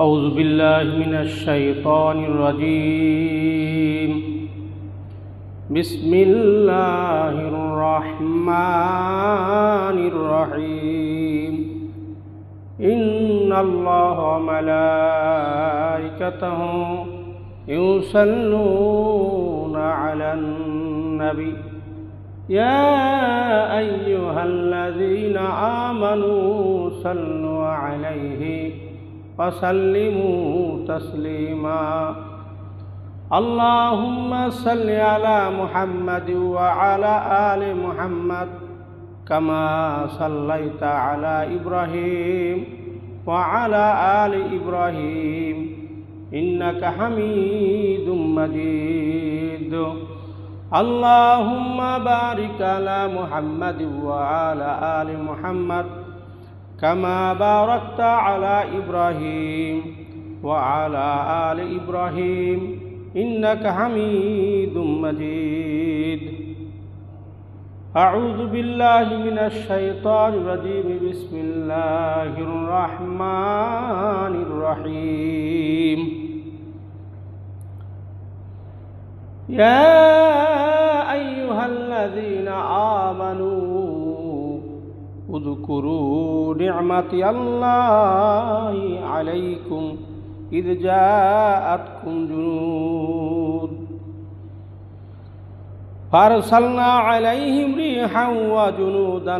أعوذ بالله من الشيطان الرجيم بسم الله الرحمن الرحيم إن الله وملائكته يصلون على النبي يا أيها الذين آمنوا صلوا عليه وسلموا تسليما اللهم صل على محمد وعلى آل محمد كما صليت على إبراهيم وعلى آل إبراهيم إنك حميد مجيد اللهم بارك على محمد وعلى آل محمد كما باركت على إبراهيم وعلى آل إبراهيم إنك حميد مجيد أعوذ بالله من الشيطان الرجيم بسم الله الرحمن الرحيم يا أيها الذين آمنوا اذكروا نعمة الله عليكم إذ جاءتكم جنود فأرسلنا عليهم ريحا وجنودا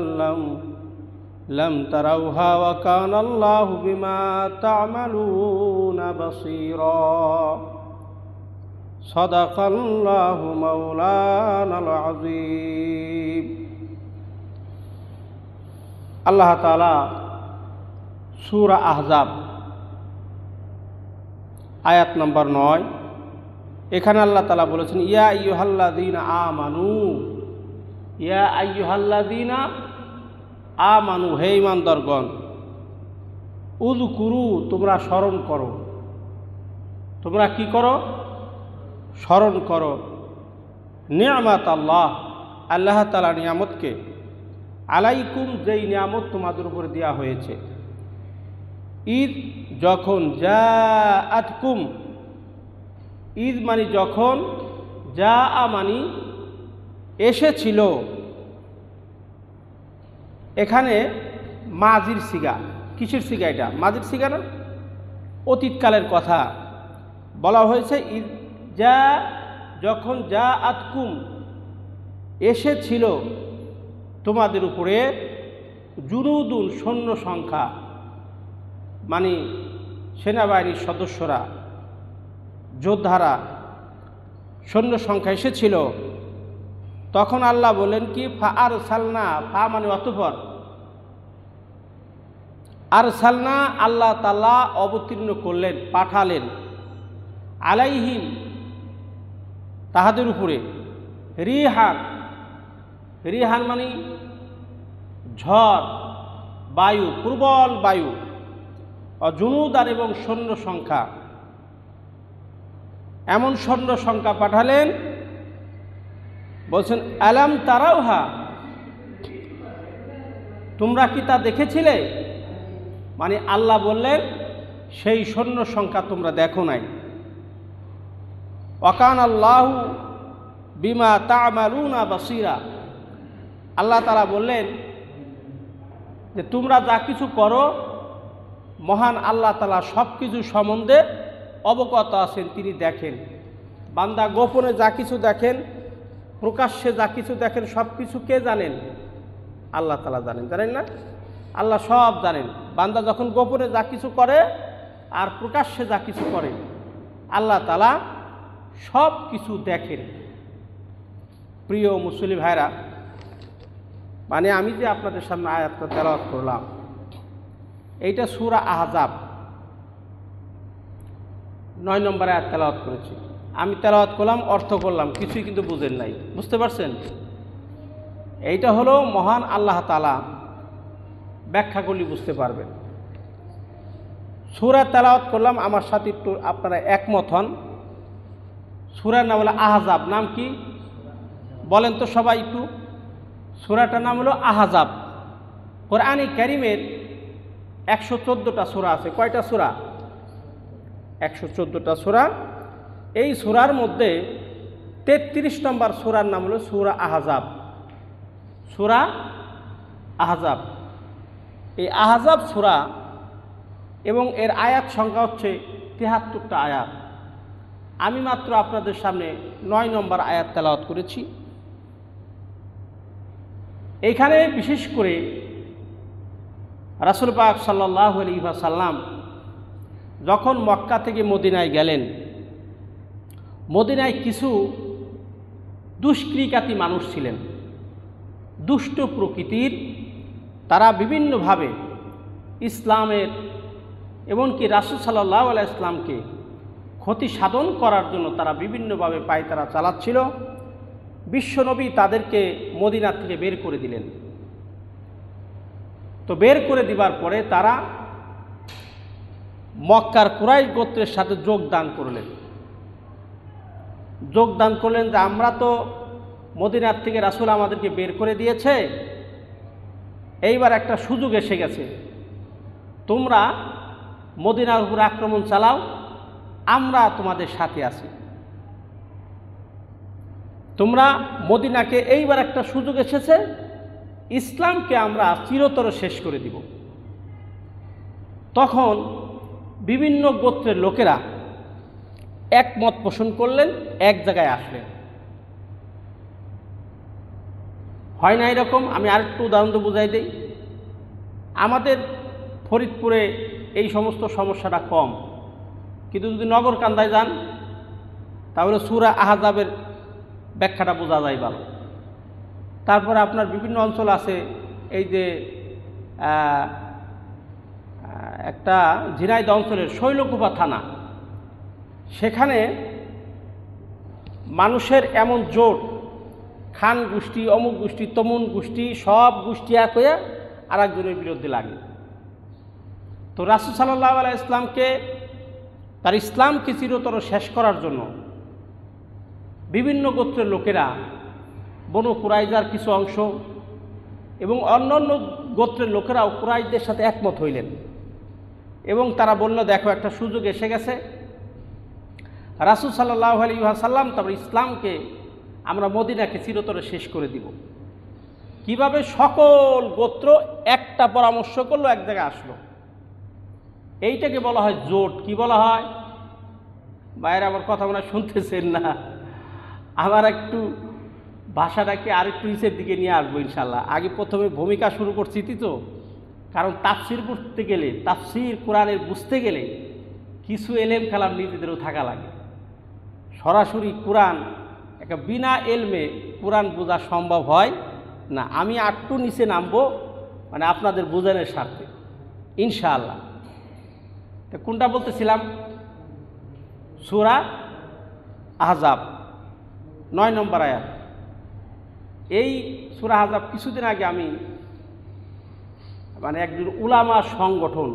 لم تروها وكان الله بما تعملون بصيرا صدق الله مولانا العظيم আল্লাহ তাআলা সূরা আহজাব আয়াত নম্বর 9 এখানে আল্লাহ তাআলা বলেছেন ইয়া আইয়ুহাল্লাযীনা আমানু ইয়া আইয়ুহাল্লাযীনা আমানু হে ঈমানদারগণ উযকুরু তোমরা স্মরণ করো তোমরা কি করো স্মরণ করো নিয়ামত আল্লাহ তাআলা নিয়ামতকে আলাইকুম যেই নিয়ামত তোমাদের উপর দেওয়া হয়েছে ঈদ যখন জাআতকুম ঈদ মানে যখন জাআ মানে এসেছিল এখানে মাজির সিগা কিসের সিগা এটা মাজির সিগা না অতীতকালের কথা বলা হয়েছে ঈদ যখন জাআতকুম এসেছিল তোমাদের উপরে জুনুদুন সৈন্য সংখ্যা মানে সেনাবাহিনীর সদস্যরা যোদ্ধারা সৈন্য সংখ্যা এসেছিল তখন আল্লাহ বলেন কি ফা আরসালনা ফা মানে অতঃপর আরসালনা আল্লাহ তাআলা অবতীর্ণ করলেন পাঠালেন আলাইহিম তাহাদের উপরে রিহান মানে ঝড় বায়ু প্রবল বায়ু জুনুদান এবং সৈন্য সংখ্যা এমন সৈন্য সংখ্যা পাঠালেন বলছেন আলাম তারাউহা তোমরা কি তা দেখেছিলে মানে আল্লাহ বললেন সেই সৈন্য সংখ্যা তোমরা দেখো নাই ওয়াকান আল্লাহু বিমা তা'মালুনা বাসীরা আল্লাহ তাআলা বললেন যে তোমরা যা কিছু করো মহান আল্লাহ তাআলা সব কিছু সম্বন্ধে অবগত আছেন তিনি দেখেন বান্দা গোপনে যা কিছু দেখেন প্রকাশ্যে যা কিছু দেখেন সব কিছু কে জানেন আল্লাহ তাআলা জানেন না আল্লাহ সব জানেন বান্দা যখন গোপনে যা কিছু করে আর প্রকাশ্যে যা কিছু করে আল্লাহ তাআলা সব কিছু দেখেন প্রিয় মুসলিম ভাইরা মানে আমি যে আপনাদের সামনে আয়াতটা তেলাওয়াত করলাম এইটা সূরা আহজাব 9 নম্বর আয়াত তেলাওয়াত করেছি আমি তেলাওয়াত করলাম অর্থ করলাম কিছুই কিন্তু বুঝেন নাই বুঝতে পারছেন এইটা হলো মহান আল্লাহ তাআলা ব্যাখ্যা করলে বুঝতে পারবেন সূরা তেলাওয়াত করলাম আমার সাথে একটু আপনারা একমত হন সূরার নাম হলো আহজাব নাম কি বলেন তো সবাই একটু সূরাটার নাম হলো আহজাব কোরআনে কারীমের 114টা সূরা আছে কয়টা সূরা 114টা সূরা। এই সূরার মধ্যে 33 নম্বর সূরার নাম হলো সূরা আহজাব। সূরা আহজাব, এই আহজাব সূরা এবং এর আয়াত সংখ্যা হচ্ছে 73টা আয়াত। আমি মাত্র আপনাদের সামনে 9 নম্বর আয়াত তেলাওয়াত করেছি। এইখানে বিশেষ করে রাসূল পাক সাল্লাল্লাহু আলাইহি ওয়াসাল্লাম যখন মক্কা থেকে মদিনায় গেলেন, মদিনায় কিছু দুষ্কৃতিকারী মানুষ ছিলেন, দুষ্ট প্রকৃতির। তারা বিভিন্নভাবে ইসলামের এমনকি রাসূল সাল্লাল্লাহু আলাইহি ওয়াসাল্লামকে ক্ষতি সাধন করার জন্য তারা বিভিন্নভাবে পায়তারা চালাচ্ছিল। বিশ্বনবী তাদেরকে মদিনা থেকে বের করে দিলেন। তো বের করে দিবার পরে তারা মক্কার কুরাইশ গোত্রের সাথে যোগদান করলেন যে আমরা তো মদিনার থেকে রাসূল আমাদেরকে বের করে দিয়েছে, এইবার একটা সুযোগ এসে গেছে, তোমরা মদিনার উপর আক্রমণ চালাও, আমরা তোমাদের সাথে আছি। তোমরা মদিনাকে, এইবার একটা সুযোগ এসেছে, ইসলামকে আমরা চিরতর শেষ করে দিব। তখন বিভিন্ন গোত্রের লোকেরা একমত পোষণ করলেন, এক জায়গায় আসলেন। হয় না এরকম? আমি আরেকটু উদাহরণ বুঝাই দিই। আমাদের ফরিদপুরে এই সমস্ত সমস্যাটা কম, কিন্তু যদি নগরকান্দায় যান তাহলে সূরা আহজাবের ব্যাখ্যাটা বোঝা যায় ভালো। তারপরে আপনার বিভিন্ন অঞ্চল আছে, এই যে একটা ঝিনাইদহ অঞ্চলের শৈলকুপা থানা, সেখানে মানুষের এমন জোট, খান গোষ্ঠী, অমুক গোষ্ঠী, তমুন গোষ্ঠী, সব গোষ্ঠী এক হয়ে আর একজনের বিরুদ্ধে লাগে। তো রাসূল সাল্লাল্লাহু আলাইহি ওয়াসাল্লামকে, তার ইসলামকে চিরতর শেষ করার জন্য বিভিন্ন গোত্রের লোকেরা, বনু কুরাইজার কিছু অংশ এবং অন্যান্য গোত্রের লোকেরাও কুরাইশদের সাথে একমত হইলেন এবং তারা বলল, দেখো একটা সুযোগ এসে গেছে, রাসূল সাল্লাল্লাহু আলাইহি ওয়াসাল্লাম তারপর ইসলামকে আমরা মদিনাকে চিরতরে শেষ করে দিব। কিভাবে? সকল গোত্র একটা পরামর্শ করলো, এক জায়গায় আসলো। এইটাকে বলা হয় জোট। কি বলা হয়? বাইরে আমার কথা মনে শুনতেছেন না, আমার একটু ভাষাটাকে আরেকটু নিচের দিকে নিয়ে আসবো ইনশাল্লাহ। আগে প্রথমে ভূমিকা শুরু করছি তো, কারণ তাফসির পড়তে গেলে, তাফসির কোরআনের বুঝতে গেলে কিছু এলেম কালাম নিজেদেরও থাকা লাগে। সরাসরি কোরআন একটা বিনা এলমে কোরআন বোঝা সম্ভব হয় না। আমি একটু নিচে নামবো, মানে আপনাদের বোঝানোর স্বার্থে ইনশাআল্লাহ। তো কোনটা বলতেছিলাম? সূরা আহজাব 9 নম্বর আয়াত। এই সূরা আহজাব কিছুদিন আগে আমি একজন উলামা সংগঠন,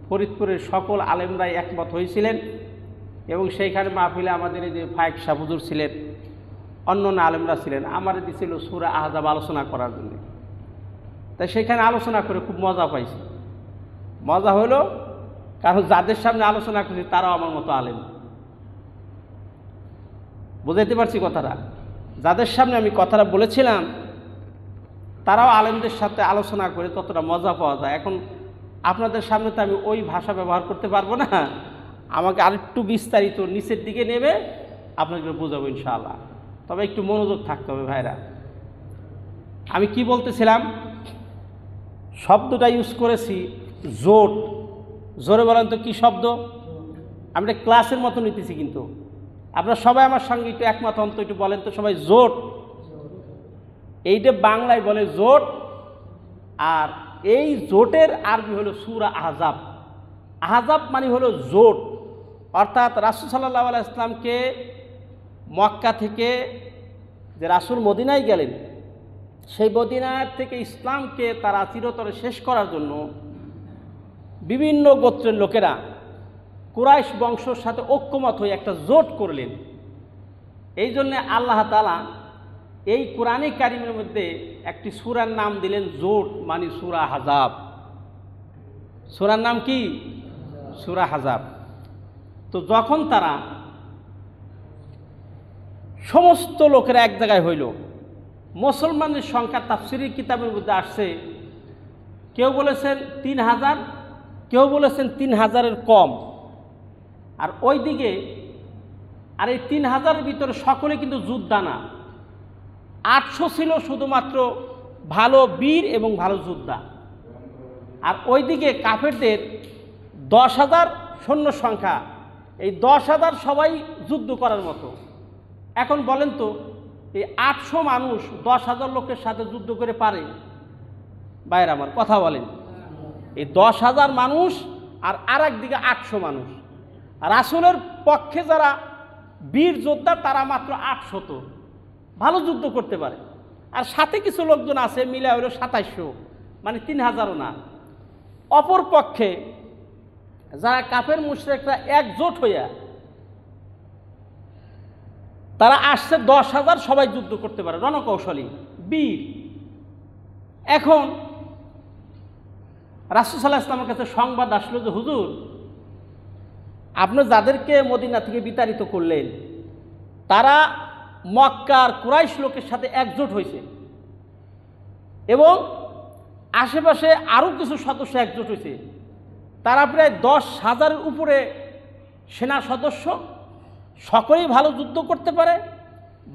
ফরিদপুরের সকল আলেমরাই একমত হয়েছিলেন এবং সেইখানে মাহফিলে আমাদের এই যে ফায়েক শাহ হুজুর ছিলেন, অন্যান্য আলেমরা ছিলেন, আমার দিয়েছিল সূরা আহজাব আলোচনা করার জন্য। তাই সেখানে আলোচনা করে খুব মজা পাইছি। মজা হলো কারণ যাদের সামনে আলোচনা করছি তারাও আমার মতো আলেম। বুঝাইতে পারছি কথাটা? যাদের সামনে আমি কথাটা বলেছিলাম তারাও আলেমদের সাথে আলোচনা করে ততটা মজা পাওয়া যায়। এখন আপনাদের সামনে তো আমি ওই ভাষা ব্যবহার করতে পারবো না, আমাকে আরেকটু বিস্তারিত নিচের দিকে নেবে, আপনাকে বোঝাবো ইনশাআল্লাহ। তবে একটু মনোযোগ থাকতে হবে ভাইরা। আমি কি বলতেছিলাম? শব্দটা ইউজ করেছি জোট। জোরে বলেন তো কি শব্দ? আমি এটা ক্লাসের মতো নিতেছি, কিন্তু আপনারা সবাই আমার সঙ্গে একটু একমত হন তো, একটু বলেন তো সবাই, জোট। এইটা বাংলায় বলে জোট, আর এই জোটের আরবি হলো সূরা আহজাব। আহজাব মানে হলো জোট। অর্থাৎ রাসূল সাল্লাল্লাহু আলাইহি ওয়াসাল্লামকে মক্কা থেকে যে রাসূল মদিনায় গেলেন, সেই মদিনার থেকে ইসলামকে তারা চিরতরে শেষ করার জন্য বিভিন্ন গোত্রের লোকেরা কুরাইশ বংশের সাথে ঐক্যমত হয়ে একটা জোট করলেন। এই জন্যে আল্লাহ তাআলা এই কোরআনে কারিমের মধ্যে একটি সূরার নাম দিলেন জোট, মানে সূরা আহজাব। সূরার নাম কি? সূরা আহজাব। তো যখন তারা সমস্ত লোকেরা এক জায়গায় হইল, মুসলমানের সংখ্যা তাফসীরের কিতাবের মধ্যে আসছে, কেউ বলেছেন 3000, কেউ বলেছেন 3000-এর কম। আর ওইদিকে আর এই 3000-এর ভিতরে সকলে কিন্তু যোদ্ধা না, 800 ছিল শুধুমাত্র ভালো বীর এবং ভালো যোদ্ধা। আর ওইদিকে কাফেরদের 10,000 সৈন্য সংখ্যা, এই 10,000 সবাই যুদ্ধ করার মতো। এখন বলেন তো এই 800 মানুষ 10,000 লোকের সাথে যুদ্ধ করে পারে? বাইরে আমার কথা বলেন, এই 10,000 মানুষ আর একদিকে 800 মানুষ। রাসূলের পক্ষে যারা বীর যোদ্ধা তারা মাত্র 800, ভালো যুদ্ধ করতে পারে। আর সাথে কিছু লোকজন আছে মিলে হলো 2700, মানে 3000ও না। অপর পক্ষে যারা কাফের মুশরিকরা একজোট হইয়া তারা আসছে 10,000, সবাই যুদ্ধ করতে পারে, রণকৌশলী বীর। এখন রাসূল সাল্লাল্লাহু আলাইহি ওয়াসাল্লামের কাছে সংবাদ আসলো যে হুজুর, আপনি যাদেরকে মদিনা থেকে বিতাড়িত করলেন তারা মক্কার কুরাইশ লোকের সাথে একজোট হয়েছে এবং আশেপাশে আরও কিছু সদস্য একজোট হয়েছে। তারা প্রায় 10,000-এর উপরে সেনা সদস্য, সকলেই ভালো যুদ্ধ করতে পারে,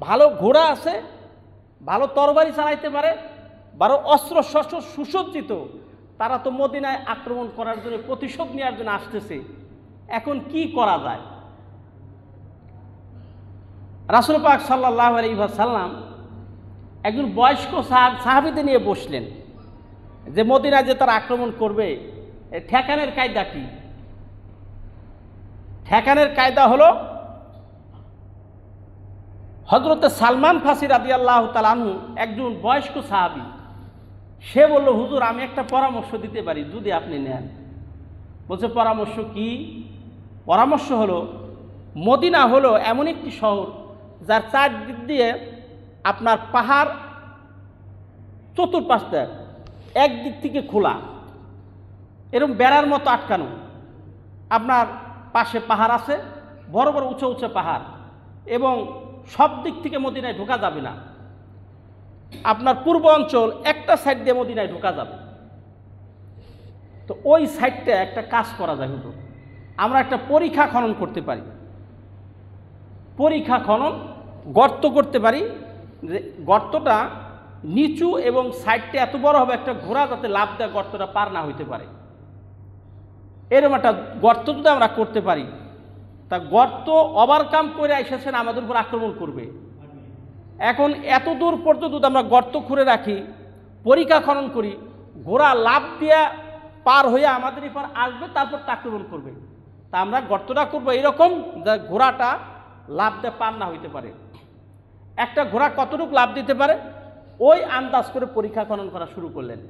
ভালো ঘোড়া আছে, ভালো তরবারি চালাইতে পারে, ভালো অস্ত্র শস্ত্র সুসজ্জিত। তারা তো মদিনায় আক্রমণ করার জন্য, প্রতিশোধ নেওয়ার জন্য আসতেছে। এখন কি করা যায়? রাসূল পাক সাল্লাল্লাহু আলাইহি ওয়াসাল্লাম একজন বয়স্ক সাহাবীদের নিয়ে বসলেন যে মদিনায় যে তারা আক্রমণ করবে, ঠেকানের কায়দা কি? ঠেকানের কায়দা হলো হযরতে সালমান ফারসি রাদিয়াল্লাহু তাআলা আনহু, একজন বয়স্ক সাহাবী, সে বলল হুজুর আমি একটা পরামর্শ দিতে পারি যদি আপনি নেন। বলছে পরামর্শ কি? পরামর্শ হলো মদিনা হলো এমন একটি শহর যার চারদিক দিয়ে আপনার পাহাড়, চতুর্পাশে একদিক থেকে খোলা, এরকম বেড়ার মতো আটকানো। আপনার পাশে পাহাড় আছে, বড় বড় উঁচু উঁচু পাহাড়, এবং সব দিক থেকে মদিনায় ঢোকা যাবে না। আপনার পূর্ব অঞ্চল একটা সাইড দিয়ে মদিনায় ঢোকা যাবে। তো ওই সাইডটা একটা কাজ করা যায়, হতো আমরা একটা পরিখা খনন করতে পারি। পরিখা খনন, গর্ত করতে পারি, যে গর্তটা নিচু এবং সাইডটা এত বড় হবে একটা ঘোড়া যাতে লাফ দেয় গর্তটা পার না হইতে পারে। এরকম একটা গর্ত যদি আমরা করতে পারি, তা গর্ত ওভারকাম করে এসেছেন আমাদের উপর আক্রমণ করবে। এখন এত দূর পর্যন্ত যদি আমরা গর্ত খুঁড়ে রাখি, পরিখা খনন করি, ঘোড়া লাফ দিয়া পার হয়ে আমাদের এপার আসবে, তারপর আক্রমণ করবে। তা আমরা গর্তটা করবো এরকম যে ঘোড়াটা লাফ দিয়ে পার না হইতে পারে। একটা ঘোড়া কতটুকু লাফ দিতে পারে ওই আন্দাজ করে পরীক্ষা খনন করা শুরু করলেন।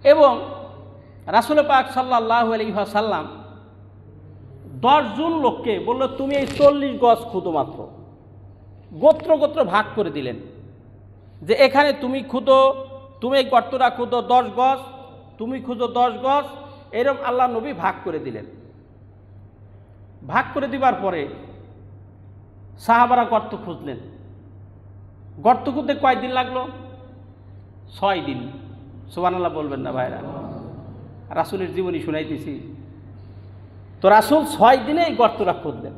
এবং রাসূল পাক সাল্লাল্লাহু আলাইহি ওয়াসাল্লাম 10 জন লোককে বলল তুমি এই 40 গজ খুদো, মাত্র গোত্র গোত্র ভাগ করে দিলেন যে এখানে তুমি খুদো, তুমি এই গর্তটা খুদো 10 গজ, তুমি খুঁজো 10 গজ, এরকম আল্লাহ নবী ভাগ করে দিলেন। ভাগ করে দিবার পরে সাহাবারা গর্ত খুঁজলেন। গর্ত খুঁজতে কয়দিন লাগলো? 6 দিন। সুবহানাল্লাহ বলবেন না ভাইরা? রাসূলের জীবনী শুনাইতেছি তো। রাসূল 6 দিনে এই গর্তটা খুঁজলেন।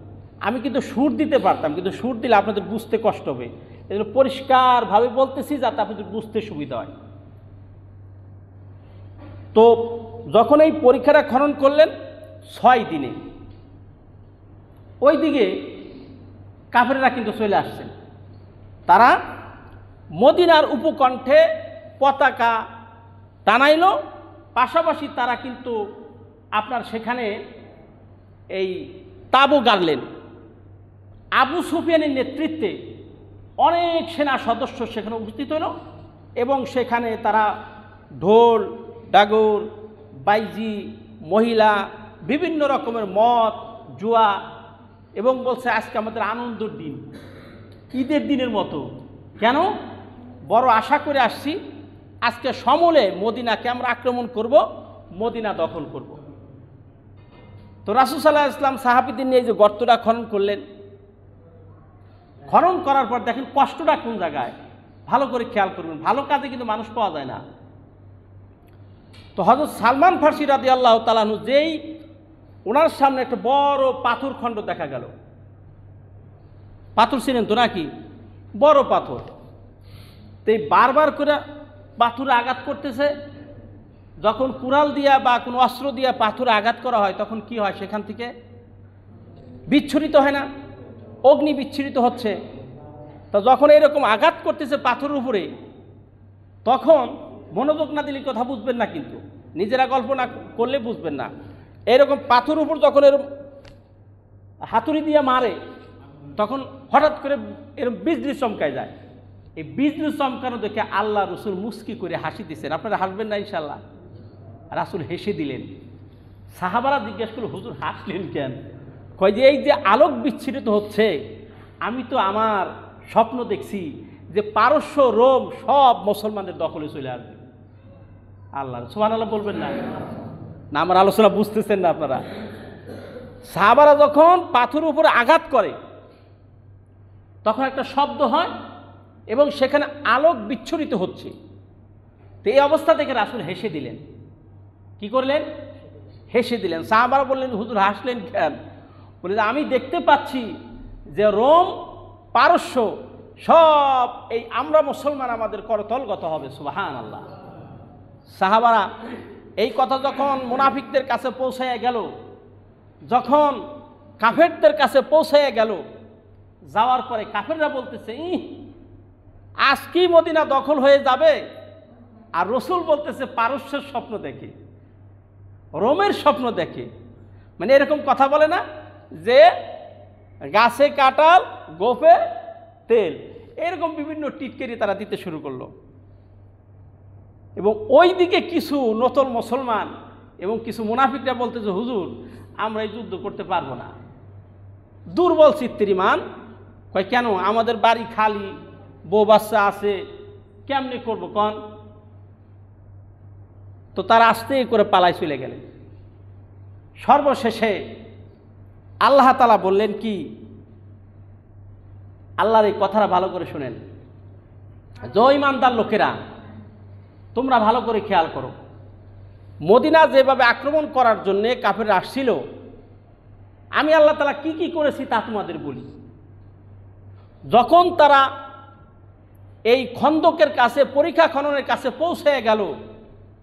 আমি কিন্তু সুর দিতে পারতাম, কিন্তু সুর দিলে আপনাদের বুঝতে কষ্ট হবে, এজন্য পরিষ্কারভাবে বলতেছি যাতে আপনাদের বুঝতে সুবিধা হয়। তো যখন এই পরীক্ষাটা খনন করলেন 6 দিনে, ওইদিকে কাফেররা কিন্তু চলে আসছেন। তারা মদিনার উপকণ্ঠে পতাকা টানাইল, পাশাপাশি তারা কিন্তু আপনার সেখানে এই তাঁবু গাড়লেন। আবু সুফিয়ানের নেতৃত্বে অনেক সেনা সদস্য সেখানে উপস্থিত হলো এবং সেখানে তারা ঢোল, ডাগর, বাইজি, মহিলা, বিভিন্ন রকমের মদ, জুয়া, এবং বলছে আজকে আমাদের আনন্দের দিন, ঈদের দিনের মতো। কেন? বড় আশা করে আসছি, আজকে সমূলে মদিনাকে আমরা আক্রমণ করব, মদিনা দখল করব। তো রাসূল সাল্লাল্লাহু আলাইহি ওয়াসাল্লাম সাহাবীদের নিয়ে যে গর্তটা খনন করলেন, খনন করার পর দেখেন কষ্টটা কোন জায়গায়, ভালো করে খেয়াল করবেন, ভালো কাজে কিন্তু মানুষ পাওয়া যায় না। তো হযরত সালমান ফারসি রাদিয়াল্লাহু তাআলা আনহু যেই ওনার সামনে একটা বড় পাথর খণ্ড দেখা গেল, পাথর ছিলেন তো নাকি, বড় পাথর, তো এই বারবার করে পাথরে আঘাত করতেছে। যখন কুড়াল দিয়া বা কোনো অস্ত্র দিয়া পাথরে আঘাত করা হয় তখন কি হয়, সেখান থেকে বিচ্ছুরিত হয় না, অগ্নি বিচ্ছুরিত হচ্ছে। তো যখন এরকম আঘাত করতেছে পাথরের উপরে, তখন মনোযোগ না দিলে কথা বুঝবেন না, কিন্তু নিজেরা কল্পনা করলে বুঝবেন না। এরকম পাথরের উপর যখন এরকম হাতুড়ি দিয়ে মারে, তখন হঠাৎ করে এরকম বিজলি চমকায় যায়। এই বিজলি চমকানো দেখে আল্লাহ রসুল মুস্কি করে হাসি দিচ্ছেন। আপনারা হাসবেন না ইনশাল্লাহ? রাসূল হেসে দিলেন। সাহাবারা জিজ্ঞেস করল, হুজুর হাসলেন কেন? কয় যে এই যে আলোক বিচ্ছুরিত হচ্ছে, আমি তো আমার স্বপ্ন দেখছি যে পারস্য, রোম সব মুসলমানদের দখলে চলে আসবে। আল্লাহ, সুবহানাল্লাহ বলবেন না? না, আমার আলোচনা বুঝতেছেন না আপনারা। সাহাবারা যখন পাথরের উপরে আঘাত করে তখন একটা শব্দ হয় এবং সেখানে আলোক বিচ্ছুরিত হচ্ছে। তো এই অবস্থা থেকে রাসূল হেসে দিলেন। কি করলেন? হেসে দিলেন। সাহাবারা বললেন, হুজুর হাসলেন কেন? বলে যে আমি দেখতে পাচ্ছি যে রোম, পারস্য সব এই আমরা মুসলমান আমাদের করতলগত হবে। সুবহানাল্লাহ। সাহাবারা এই কথা যখন মুনাফিকদের কাছে পৌঁছাইয়া গেল, যখন কাফেরদের কাছে পৌঁছাইয়া গেল, যাওয়ার পরে কাফেররা বলতেছে, আজকেই মদিনা দখল হয়ে যাবে। আর রসুল বলতেছে পারস্যের স্বপ্ন দেখে, রোমের স্বপ্ন দেখে। মানে এরকম কথা বলে না যে গাছে কাঁঠাল, গোফে তেল, এরকম বিভিন্ন টিটকারি তারা দিতে শুরু করলো। এবং ওই দিকে কিছু নতুন মুসলমান এবং কিছু মুনাফিকরা বলতেছে, হুজুর আমরা এই যুদ্ধ করতে পারবো না, দুর্বল চিত্তের ঈমান। কয় কেন? আমাদের বাড়ি খালি, বউ বাচ্চা আছে, কেমনে করবো কন? তো তারা আস্তে করে পালায় চলে গেলেন। সর্বশেষে আল্লাহ তাআলা বললেন কি, আল্লাহর এই কথাটা ভালো করে শুনেন। জয় ইমানদার লোকেরা, তোমরা ভালো করে খেয়াল করো, মদিনা যেভাবে আক্রমণ করার জন্যে কাফেররা আসছিল, আমি আল্লাহ তাআলা কি কি করেছি তা তোমাদের বলি। যখন তারা এই খন্দকের কাছে, পরীক্ষা খননের কাছে পৌঁছে গেল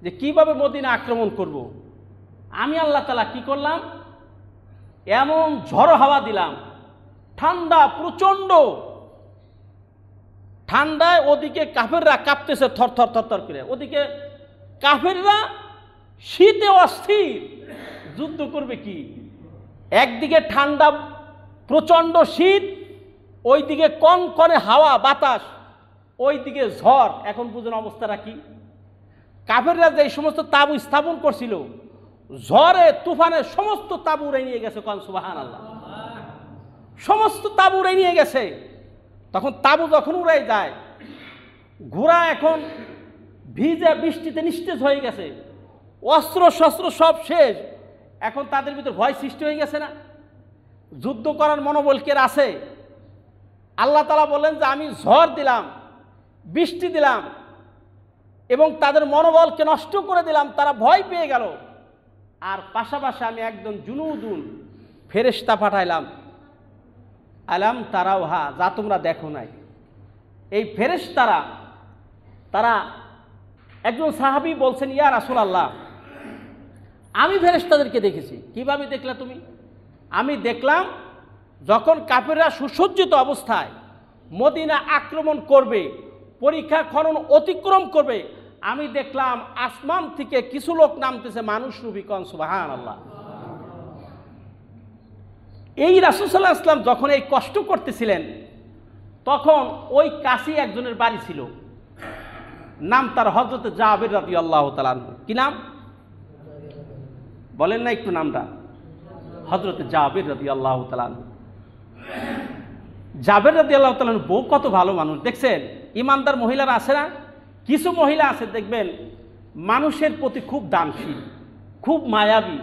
যে কিভাবে মদিনা আক্রমণ করব, আমি আল্লাহ তাআলা কি করলাম, এমন ঝড়ো হাওয়া দিলাম, ঠান্ডা, প্রচণ্ড ঠান্ডায় ওদিকে কাফেররা কাঁপতেছে থরথর থরথর করে, ওদিকে কাফেররা শীতে অস্থির, যুদ্ধ করবে কি। একদিকে ঠান্ডা, প্রচণ্ড শীত, ওইদিকে কনকনে হাওয়া বাতাস, ওইদিকে ঝড়। এখন বুঝুন অবস্থাটা কি। কাফেররা যে সমস্ত তাঁবু স্থাপন করছিল, ঝড়ে তুফানে সমস্ত তাঁবু উড়ে নিয়ে গেছে। কোন সুবহানাল্লাহ। সমস্ত তাঁবু উড়ে নিয়ে গেছে। তখন তাঁবু যখন উড়ে যায়, ঘোড়া এখন ভিজে বৃষ্টিতে নিস্তেজ হয়ে গেছে, অস্ত্র শস্ত্র সব শেষ। এখন তাদের ভিতর ভয় সৃষ্টি হয়ে গেছে না? যুদ্ধ করার মনোবল কে আছে? আল্লাহ তাআলা বললেন যে আমি ঝড় দিলাম, বৃষ্টি দিলাম এবং তাদের মনোবলকে নষ্ট করে দিলাম, তারা ভয় পেয়ে গেল। আর পাশাপাশি আমি একদম জুনুদুন ফেরেশতা পাঠাইলাম, আলাম তারাওহা, যা তোমরা দেখো নাই। এই ফেরেশতারা, তারা একজন সাহাবী বলছেন, ইয়া রাসূলুল্লাহ, আমি ফেরেশতাদেরকে দেখেছি। কিভাবে দেখলা তুমি? আমি দেখলাম যখন কাফেররা সুসজ্জিত অবস্থায় মদিনা আক্রমণ করবে, পরীক্ষা খনন অতিক্রম করবে, আমি দেখলাম আসমান থেকে কিছু লোক নামতেছে, মানুষ রূপী। কোন সুবহানাল্লাহ। এই রাসূল সাল্লাল্লাহু আলাইহি ওয়াসাল্লাম যখন এই কষ্ট করতেছিলেন, তখন ওই কাছে একজনের বাড়ি ছিল, নাম তার হযরত জাবের রাদিয়াল্লাহু তাআলা আনহু। কি নাম বলেন না একটু নামটা? হযরত জাবের রাদিয়াল্লাহু তাআলা আনহু। জাবের রাদিয়াল্লাহু তাআলা আনহু বউ কত ভালো মানুষ দেখছেন। ইমানদার মহিলারা আছে না, কিছু মহিলা আছে দেখবেন মানুষের প্রতি খুব দানশীল, খুব মায়াবী,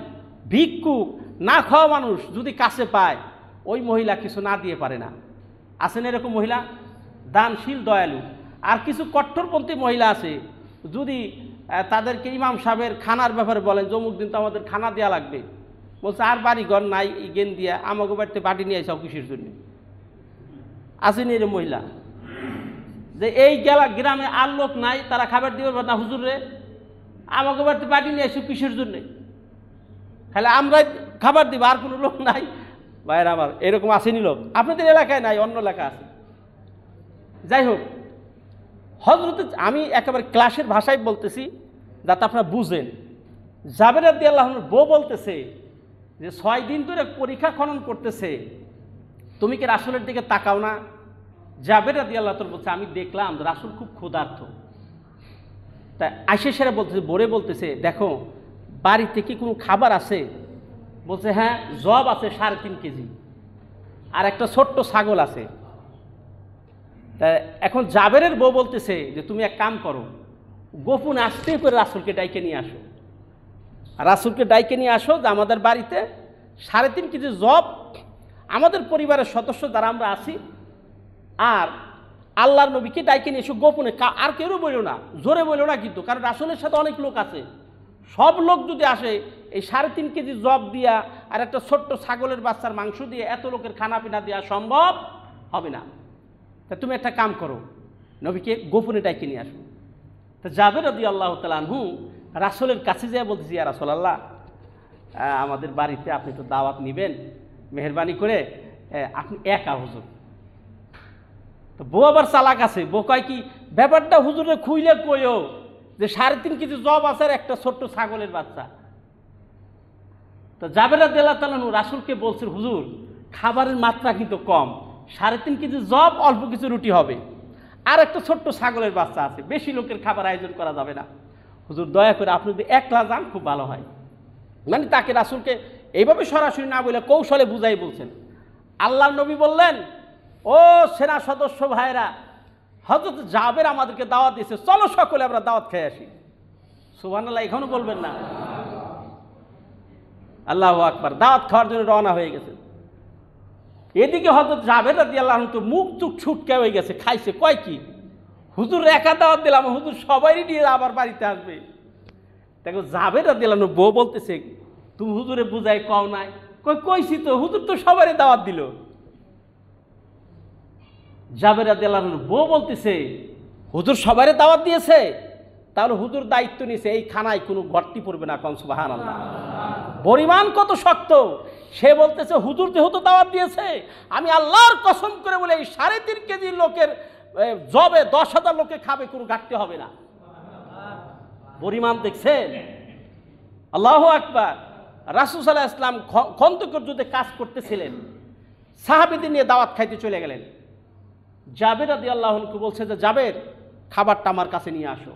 ভিক্ষুক, না খাওয়া মানুষ যদি কাছে পায় ওই মহিলা কিছু না দিয়ে পারে না। আছেন এরকম মহিলা, দানশীল দয়ালু। আর কিছু কট্টরপন্থী মহিলা আছে, যদি তাদেরকে ইমাম সাহেবের খানার ব্যাপারে বলেন যে অমুক দিন তো আমাদের খানা দেওয়া লাগবে, বলছে আর বাড়ি ঘর নাই, এই গেন দিয়া আমাকে বাড়িতে বাটি নিয়ে আইসাও কিসের জন্য। আসেনি এর মহিলা যে এই গ্রামে আর লোক নাই, তারা খাবার দিবে না হুজুর রে, আমাকে বাড়িতে বাটি নিয়ে আসো কিসের জন্যে, খালি আমরাই খাবার দিব, আর কোনো লোক নাই। ভাইয়ের আমার এরকম আসেনি লোক, আপনাদের এলাকায় নাই, অন্য এলাকা আছে। যাই হোক, হযরত আমি একেবারে ক্লাসের ভাষায় বলতেছি যাতে আপনারা বুঝেন। জাবের রাদিয়াল্লাহু আনহুর বউ বলতেছে যে 6 দিন ধরে পরীক্ষা খনন করতেছে, তুমি কি রাসূলের দিকে তাকাও না? জাবের রাদিয়াল্লাহু আনহু বলছে আমি দেখলাম রাসূল খুব ক্ষুধার্ত। তা আয়েশা সেরা বলতেছে, বোরে বলতেছে দেখো বাড়িতে কি কোনো খাবার আছে? বলছে হ্যাঁ, জব আছে 3.5 কেজি, আর একটা ছোট্ট ছাগল আছে। তা এখন জাবেরের বউ বলতেছে যে তুমি এক কাম করো, গোপন আসতে করে রাসূলকে ডাইকে নিয়ে আসো, রাসূলকে ডাইকে নিয়ে আসো যে আমাদের বাড়িতে 3.5 কেজি জব, আমাদের পরিবারের সদস্য যারা আমরা আছি, আর আল্লাহর নবীকে ডাইকে নিয়ে এসো গোপনে, আর কেউ বললো না, জোরে বললো না কিন্তু, কারণ রাসূলের সাথে অনেক লোক আছে, সব লোক যদি আসে এই 3.5 কেজি জব দিয়া আর একটা ছোট্ট ছাগলের বাচ্চার মাংস দিয়ে এত লোকের খানা পিনা দেওয়া সম্ভব হবে না। তা তুমি একটা কাম করো, নবীকে গোপনে ডাইকে নিয়ে আসো। তা জাবের রাদিয়াল্লাহু তাআলা আনহু রাসূলের কাছে যেয়ে বলতেছি, ইয়া রাসূলুল্লাহ আমাদের বাড়িতে আপনি তো দাওয়াত নেবেন, মেহেরবানি করে আপনি একা হুজুর। তো বউ আবার চালাক আছে, বউ কয় কি ব্যাপারটা হুজুরে খুইলে কইও যে 3.5 কেজি জব আছে আর একটা ছোট্ট ছাগলের বাচ্চা। তো জাবের রাদিয়াল্লাহু তাআলা আনহু রাসূলকে বলছেন হুজুর খাবারের মাত্রা কিন্তু কম, 3.5 কেজি জব, অল্প কিছু রুটি হবে, আর একটা ছোট্ট ছাগলের বাচ্চা আছে, বেশি লোকের খাবার আয়োজন করা যাবে না। হুজুর দয়া করে আপনি যদি একলা যান খুব ভালো হয়। মানে তাকে রাসূলকে এইভাবে সরাসরি না বলে কৌশলে বুঝাই বলছেন। আল্লাহর নবী বললেন, ও সেনা সদস্য ভাইরা, হযরত জাবের আমাদেরকে দাওয়াত দিয়েছে, চলো সকলে আমরা দাওয়াত খেয়ে আসি। সুবহানাল্লাহ, এখনো বলবেন না? আল্লাহু আকবার। দাওয়াত খাওয়ার জন্য রওনা হয়ে গেছে। এদিকে হযরত জাবের রাদিয়াল্লাহু আনহু তো মুখ চুখ ছুটকে হয়ে গেছে, খাইছে, কয় কি হুজুর একা দাওয়াত দিলাম, হুজুর সবাইই নিয়ে আবার বাড়িতে আসবে। দেখো জাবের রাদিয়াল্লাহু আনহু বউ বলতেছে তুমি হুজুরে বুঝাই কও নাই? কইছি তো, হুজুর তো সবারই দাওয়াত দিল। জাবের রাদিয়াল্লাহু আনহু বউ বলতেছে হুজুর সবারই দাওয়াত দিয়েছে, তাহলে হুজুর দায়িত্ব নিয়েছে এই খানায় কোনো ঘটতি পড়বে না। কোন সুবহানাল্লাহ, পরিমাণ কত শক্ত। সে বলতেছে হুজুর যেহেতু দাওয়াত দিয়েছে, আমি আল্লাহর কসম করে বলে এই 3.5 কেজি লোকের জবে 10,000 লোকে খাবে, কোনো ঘাটতি হবে না। পরিমাণ দেখছেন? আল্লাহু আকবার। রাসূল সাল্লাল্লাহু আলাইহি ওয়াসাল্লাম খন্দকের যুদ্ধে কাজ করতেছিলেন, সাহাবীদের নিয়ে দাওয়াত খাইতে চলে গেলেন। জাবের রাদিয়াল্লাহু আনহু বলছে যে জাবের খাবারটা আমার কাছে নিয়ে আসো।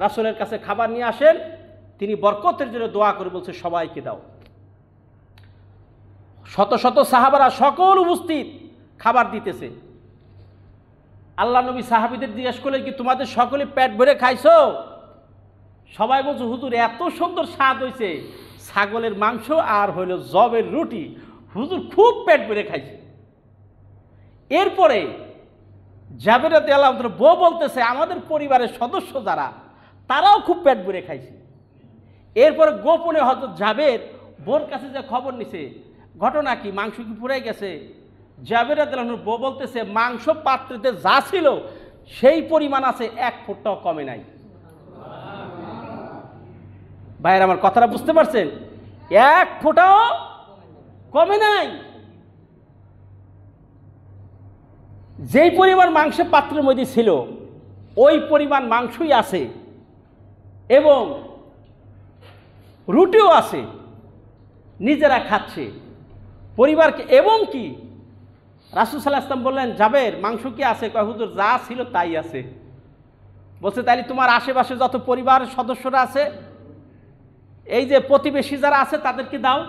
রাসূলের কাছে খাবার নিয়ে আসেন, তিনি বরকতের জন্য দোয়া করে বলছে সবাইকে দাও। শত শত সাহাবারা সকল উপস্থিত খাবার দিতেছে। আল্লাহ নবী সাহাবীদের জিজ্ঞেস করলেন কি তোমাদের সকলে পেট ভরে খাইছো? সবাই বলছে হুজুর এত সুন্দর স্বাদ হয়েছে, ছাগলের মাংস আর হইল জবের রুটি, হুজুর খুব পেট ভরে খাইছে। এরপরে জাবের রাদিয়াল্লাহু আনহু বউ বলতেছে আমাদের পরিবারের সদস্য যারা তারাও খুব পেট ভরে খাইছে। এরপরে গোপনে হযরত জাবের বোর কাছে যে খবর নিছে, ঘটনা কি, মাংস কি পুড়ে গেছে? জাবের রাদিয়াল্লাহু আনহু বউ বলতেছে মাংস পাত্রেতে যা ছিল সেই পরিমাণ আছে, 1 ফোঁটাও কমে নাই। ভাইয়ের আমার কথাটা বুঝতে পারছেন? 1 ফোঁটাও কমে নাই। যেই পরিমাণ মাংস পাত্রের মধ্যে ছিল ওই পরিমাণ মাংসই আছে এবং রুটিও আছে, নিজেরা খাচ্ছে পরিবারকে। এবং কি রাসূল সাল্লাল্লাহু আলাইহি ওয়াসাল্লাম বললেন জাবের মাংস কি আছে? কয় হুজুর যা ছিল তাই আছে। বলছে তাইলে তোমার আশেপাশে যত পরিবারের সদস্যরা আছে, এই যে প্রতিবেশী যারা আছে তাদেরকে দাও।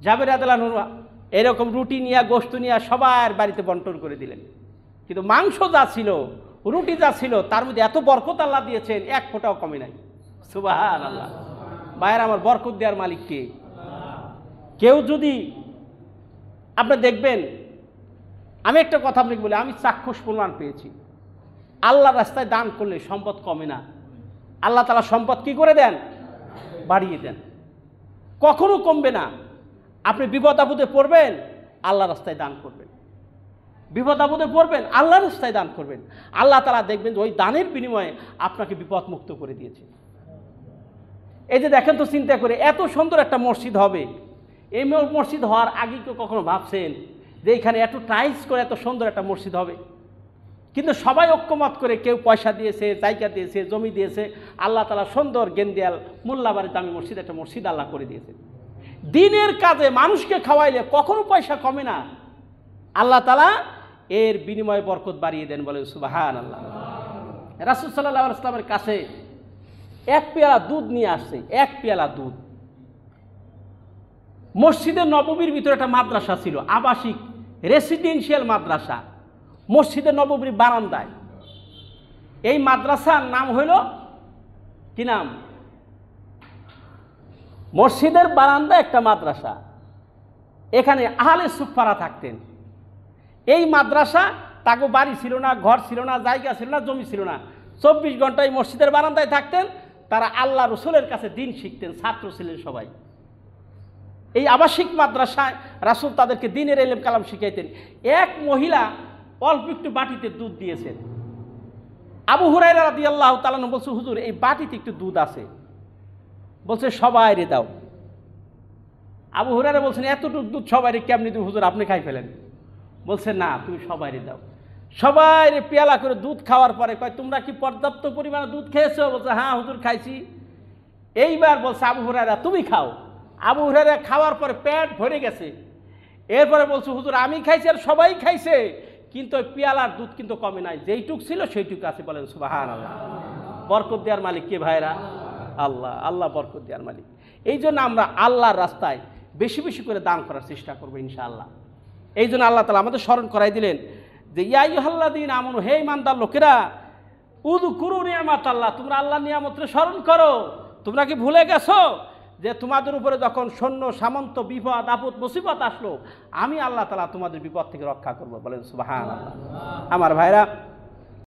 জাবের রাদিয়াল্লাহু আনহু এরকম রুটি নিয়ে গোশত নিয়ে সবার বাড়িতে বন্টন করে দিলেন। কিন্তু মাংস যা ছিল, রুটি যা ছিল, তার মধ্যে এত বরকত আল্লাহ দিয়েছেন, 1 ফোঁটাও কমে নাই। সুবহানাল্লাহ। ভাইয়ের আমার বরকত দেওয়ার মালিক কে? কেউ যদি আপনি দেখবেন, আমি একটা কথা আপনাকে বলি, আমি চাক্ষুষ প্রমাণ পেয়েছি, আল্লাহর রাস্তায় দান করলে সম্পদ কমে না, আল্লাহ তাআলা সম্পদ কি করে দেন? বাড়িয়ে দেন, কখনো কমবে না। আপনি বিপদ আপদে পড়বেন, আল্লাহর রাস্তায় দান করবেন, বিপদ আপদে পড়বেন, আল্লাহর রাস্তায় দান করবেন, আল্লাহ তাআলা দেখবেন যে ওই দানের বিনিময়ে আপনাকে বিপদ মুক্ত করে দিয়েছে। এই যে দেখেন তো, চিন্তা করে এত সুন্দর একটা মসজিদ হবে, এই মসজিদ হওয়ার আগে কেউ কখনো ভাবছেন যে এখানে এত টাইলস করে এত সুন্দর একটা মসজিদ হবে? কিন্তু সবাই ঐক্যমত করে, কেউ পয়সা দিয়েছে, জায়গা দিয়েছে, জমি দিয়েছে, আল্লাহ তাআলা সুন্দর গেন্দিয়াল মোল্লাবাড়ি দামি মসজিদ, একটা মসজিদ আল্লাহ করে দিয়েছে। দিনের কাজে মানুষকে খাওয়াইলে কখনো পয়সা কমে না, আল্লাহ তাআলা এর বিনিময়ে বরকত বাড়িয়ে দেন, বলে সুবহানাল্লাহ। রাসূল সাল্লাল্লাহু আলাইহি ওয়াসাল্লামের কাছে এক পেয়ালা দুধ নিয়ে আসছে, এক পেয়ালা দুধ। মসজিদের নববীর ভিতরে একটা মাদ্রাসা ছিল, আবাসিক রেসিডেন্সিয়াল মাদ্রাসা, মসজিদের নববীর বারান্দায়। এই মাদ্রাসার নাম হইল কি নাম? মসজিদের বারান্দায় একটা মাদ্রাসা, এখানে আহলে সুফারা থাকতেন। এই মাদ্রাসা, তাকে বাড়ি ছিল না, ঘর ছিল না, জায়গা ছিল না, জমি ছিল না, 24 ঘন্টা এই মসজিদের বারান্দায় থাকতেন। তারা আল্লাহ রসুলের কাছে দিন শিখতেন, ছাত্র ছিলেন সবাই। এই আবাসিক মাদ্রাসায় রাসূল তাদেরকে দ্বীনের ইলম কালাম শিখাইতেন। এক মহিলা অল্প একটু বাটিতে দুধ দিয়েছেন। আবু হুরায়রা রাদিয়াল্লাহু তাআলা বলছে, হুজুর এই বাটিতে একটু দুধ আছে, বলছে সবাই রে দাও। আবু হুরায়রা বলছেন, এতটুকু দুধ সবাই রে কেমনি দিব হুজুর, আপনি খাই ফেলেন। বলছে না, তুমি সবাই রে দাও। সবাই রে পেয়ালা করে দুধ খাওয়ার পরে কয়, তোমরা কি পর্যাপ্ত পরিমাণে দুধ খেয়েছো? বলছে হ্যাঁ হুজুর খাইছি। এইবার বলছে আবু হুরায়রা তুমি খাও। আবু হুরায়রা খাওয়ার পরে পেট ভরে গেছে। এরপরে বলছে হুজুর আমি খাইছি আর সবাই খাইছে, কিন্তু ওই পেয়ালার দুধ কিন্তু কমে নাই, যেইটুক ছিল সেইটুকু আছে। বলেন সুবহানাল্লাহ। বরকত দেওয়ার মালিক কে ভাইরা? আল্লাহ। আল্লাহ বরকত দেওয়ার মালিক। এই জন্য আমরা আল্লাহর রাস্তায় বেশি বেশি করে দান করার চেষ্টা করবো ইনশাআল্লাহ। এই জন্য আল্লাহ তাআলা আমাদের স্মরণ করাই দিলেন যে ইয়া আইয়ুহাল্লাযীনা আমানু, হে ঈমানদার লোকেরা, উযকুরু নি'মাতাল্লাহ, তোমরা আল্লাহর নিয়ামতকে স্মরণ করো। তোমরা কি ভুলে গেছো যে তোমাদের উপরে যখন সৈন্য সামন্ত বিপদ আপদ মুসিবত আসলো, আমি আল্লাহ তাআলা তোমাদের বিপদ থেকে রক্ষা করবো? বলেন সুবহানাল্লাহ। আমার ভাইরা,